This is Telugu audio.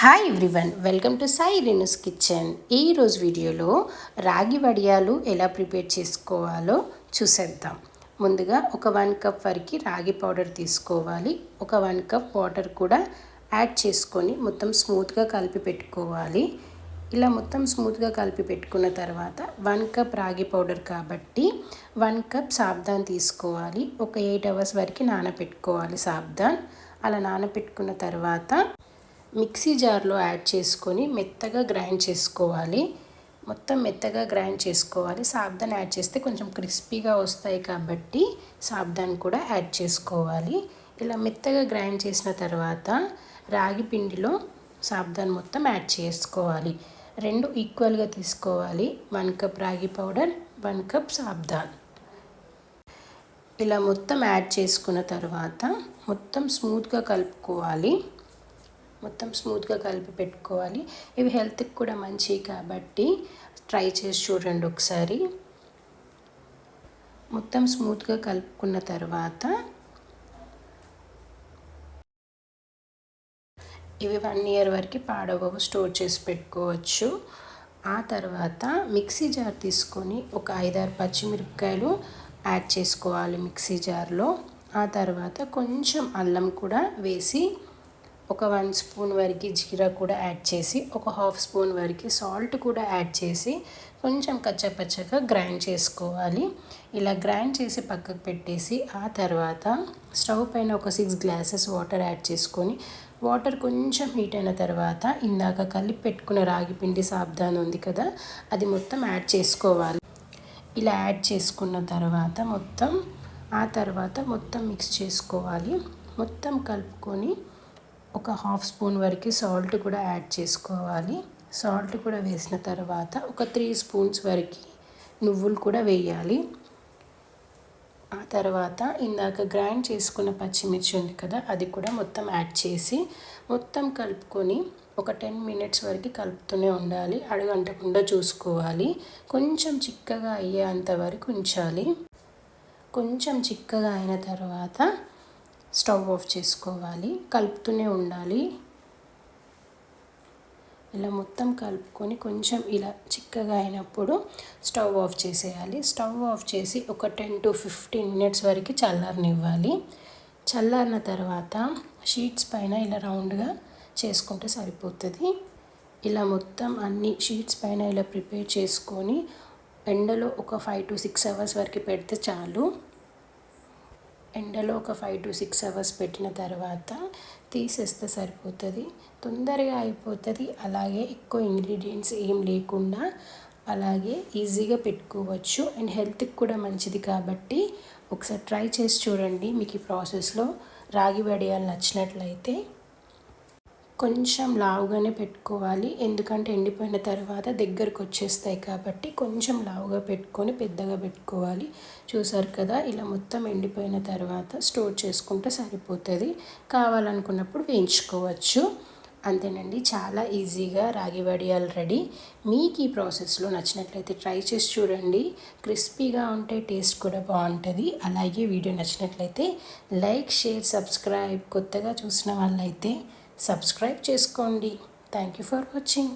Hi everyone, welcome to Sai Renu's kitchen. ఈరోజు వీడియోలో రాగి వడియాలు ఎలా ప్రిపేర్ చేసుకోవాలో చూసేద్దాం. ముందుగా ఒక 1 కప్ వరకు రాగి పౌడర్ తీసుకోవాలి. ఒక 1 కప్ వాటర్ కూడా యాడ్ చేసుకొని మొత్తం స్మూత్గా కలిపి పెట్టుకోవాలి. ఇలా మొత్తం స్మూత్గా కలిపి పెట్టుకున్న తర్వాత 1 కప్ రాగి పౌడర్ కాబట్టి 1 కప్ సాబ్దాన్ తీసుకోవాలి. ఒక 8 అవర్స్ వరకు నానబెట్టుకోవాలి సాబ్దాన్. అలా నానబెట్టుకున్న తర్వాత మిక్సీ జార్లో యాడ్ చేసుకొని మెత్తగా గ్రైండ్ చేసుకోవాలి. మొత్తం మెత్తగా గ్రైండ్ చేసుకోవాలి. సాబ్దాన్ యాడ్ చేస్తే కొంచెం క్రిస్పీగా వస్తాయి కాబట్టి సాబ్దాన్ కూడా యాడ్ చేసుకోవాలి. ఇలా మెత్తగా గ్రైండ్ చేసిన తర్వాత రాగి పిండిలో సాబ్దాన్ మొత్తం యాడ్ చేసుకోవాలి. 2 ఈక్వల్గా తీసుకోవాలి. 1 కప్ రాగి పౌడర్, 1 కప్ సాబ్దాన్. ఇలా మొత్తం యాడ్ చేసుకున్న తర్వాత మొత్తం స్మూత్గా కలుపుకోవాలి. మొత్తం స్మూత్గా కలిపి పెట్టుకోవాలి. ఇవి హెల్త్కి కూడా మంచివి కాబట్టి ట్రై చేసి చూడండి ఒకసారి. మొత్తం స్మూత్గా కలుపుకున్న తర్వాత ఇవి 1 ఇయర్ వరకు పాడవవు, స్టోర్ చేసి పెట్టుకోవచ్చు. ఆ తర్వాత మిక్సీ జార్ తీసుకొని ఒక 5-6 పచ్చిమిరపకాయలు యాడ్ చేసుకోవాలి మిక్సీ జార్లో. ఆ తర్వాత కొంచెం అల్లం కూడా వేసి ఒక 1 స్పూన్ వరకు జీరా కూడా యాడ్ చేసి ఒక 1/2 స్పూన్ వరకు సాల్ట్ కూడా యాడ్ చేసి కొంచెం కచ్చపచ్చగా గ్రైండ్ చేసుకోవాలి. ఇలా గ్రైండ్ చేసి పక్కకు పెట్టేసి ఆ తర్వాత స్టవ్ పైన ఒక 6 గ్లాసెస్ వాటర్ యాడ్ చేసుకొని వాటర్ కొంచెం హీట్ అయిన తర్వాత ఇందాక కలిపి పెట్టుకున్న రాగి పిండి సాబ్దాన్ ఉంది కదా, అది మొత్తం యాడ్ చేసుకోవాలి. ఇలా యాడ్ చేసుకున్న తర్వాత మొత్తం మిక్స్ చేసుకోవాలి. మొత్తం కలుపుకొని ఒక 1/2 స్పూన్ వరకు సాల్ట్ కూడా యాడ్ చేసుకోవాలి. సాల్ట్ కూడా వేసిన తర్వాత ఒక 3 స్పూన్స్ వరకు నువ్వులు కూడా వేయాలి. ఆ తర్వాత ఇందాక గ్రైండ్ చేసుకున్న పచ్చిమిర్చి ఉంది కదా, అది కూడా మొత్తం యాడ్ చేసి మొత్తం కలుపుకొని ఒక 10 మినిట్స్ వరకు కలుపుతూనే ఉండాలి. అడుగంటకుండా చూసుకోవాలి. కొంచెం చిక్కగా అయ్యేంత వరకు ఉంచాలి. కొంచెం చిక్కగా అయిన తర్వాత స్టవ్ ఆఫ్ చేసుకోవాలి. కలుపుతూనే ఉండాలి. ఇలా మొత్తం కలుపుకొని కొంచెం ఇలా చిక్కగా అయినప్పుడు స్టవ్ ఆఫ్ చేసేయాలి. స్టవ్ ఆఫ్ చేసి ఒక 10 to 15 మినిట్స్ వరకు చల్లారనివ్వాలి. చల్లారిన తర్వాత షీట్స్ పైన ఇలా రౌండ్గా చేసుకుంటే సరిపోతుంది. ఇలా మొత్తం అన్ని షీట్స్ పైన ఇలా ప్రిపేర్ చేసుకొని ఎండలో ఒక 5 to 6 అవర్స్ వరకు పెడితే చాలు. ఎండలో ఒక 5 to 6 అవర్స్ పెట్టిన తర్వాత తీసేస్తే సరిపోతుంది. తొందరగా అయిపోతుంది. అలాగే ఎక్కువ ఇంగ్రీడియంట్స్ ఏం లేకుండా అలాగే ఈజీగా పెట్టుకోవచ్చు. అండ్ హెల్త్కి కూడా మంచిది కాబట్టి ఒకసారి ట్రై చేసి చూడండి. మీకు ఈ ప్రాసెస్లో రాగి వడియాలు నచ్చినట్లయితే కొంచెం లావుగానే పెట్టుకోవాలి. ఎందుకంటే ఎండిపోయిన తర్వాత దగ్గరకు వచ్చేస్తాయి కాబట్టి కొంచెం లావుగా పెట్టుకొని పెద్దగా పెట్టుకోవాలి. చూసారు కదా, ఇలా మొత్తం ఎండిపోయిన తర్వాత స్టోర్ చేసుకుంటే సరిపోతుంది. కావాలనుకున్నప్పుడు వేయించుకోవచ్చు. అంతేనండి, చాలా ఈజీగా రాగి వడియాలు రెడీ. మీకు ఈ ప్రాసెస్లో నచ్చినట్లయితే ట్రై చేసి చూడండి. క్రిస్పీగా ఉంటే టేస్ట్ కూడా బాగుంటుంది. అలాగే వీడియో నచ్చినట్లయితే లైక్, షేర్, సబ్స్క్రైబ్. కొత్తగా చూసిన వాళ్ళైతే సబ్స్క్రైబ్ చేసుకోండి. Thank you for watching.